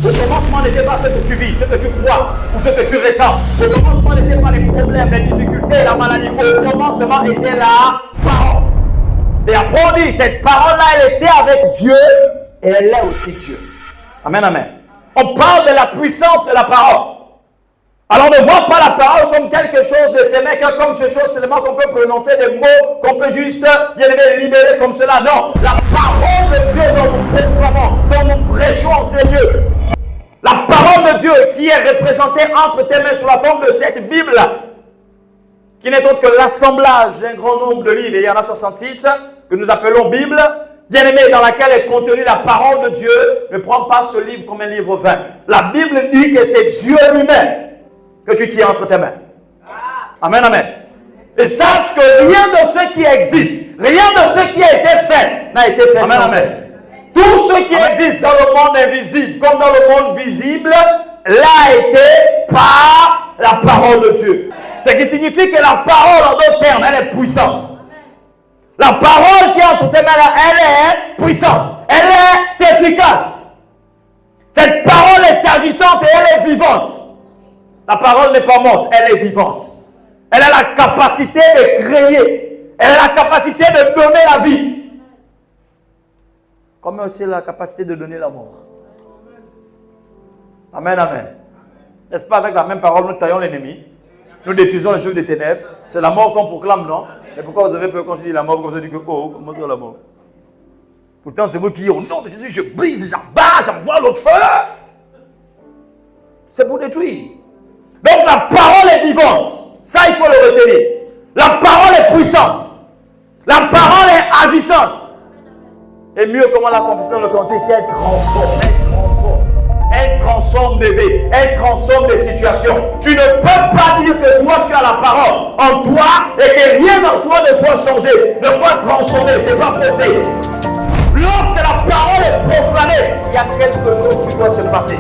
Le commencement n'était pas ce que tu vis, ce que tu crois ou ce que tu ressens. Le commencement n'était pas les problèmes, les difficultés, la maladie. Le commencement était la parole. Et après on dit, cette parole-là, elle était avec Dieu et elle est aussi Dieu. Amen, amen. On parle de la puissance de la parole. Alors ne vois pas la parole comme quelque chose d'éphémère, comme quelque chose seulement qu'on peut prononcer des mots, qu'on peut juste libérer comme cela. Non, la parole de Dieu dont nous proclamons, dont nous prêchons en ces lieux. La parole de Dieu qui est représentée entre tes mains sous la forme de cette Bible, qui n'est autre que l'assemblage d'un grand nombre de livres, et il y en a 66, que nous appelons Bible, bien-aimé, dans laquelle est contenue la parole de Dieu. Ne prends pas ce livre comme un livre vain. La Bible dit que c'est Dieu lui-même que tu tiens entre tes mains. Amen, amen. Et sache que rien de ce qui existe, rien de ce qui a été fait, n'a été fait. Amen, amen. Tout ce qui existe dans le monde invisible, comme dans le monde visible, l'a été par la parole de Dieu. Ce qui signifie que la parole, en d'autres termes, elle est puissante. La parole qui est entre tes mains, elle est puissante. Elle est efficace. Cette parole est agissante et elle est vivante. La parole n'est pas morte, elle est vivante. Elle a la capacité de créer. Elle a la capacité de donner la vie. Comme aussi la capacité de donner la mort. Amen, amen. N'est-ce pas avec la même parole, nous taillons l'ennemi, nous détruisons les choses des ténèbres. C'est la mort qu'on proclame, non? Et pourquoi vous avez peur quand je dis la mort, comme vous dites que, oh, comment c'est la mort? Pourtant, c'est vous qui, au nom de Jésus, je brise, j'abat, j'envoie le feu. C'est pour détruire. Donc la parole est vivante. Ça, il faut le retenir. La parole est puissante. La parole est agissante. Et mieux, comment la confession le cantique, elle transforme, elle transforme. Elle transforme des vies, elle transforme des situations. Tu ne peux pas dire que toi, tu as la parole en toi et que rien en toi ne soit changé, ne soit transformé. C'est pas possible. Lorsque la parole est proclamée, il y a quelque chose qui doit se passer.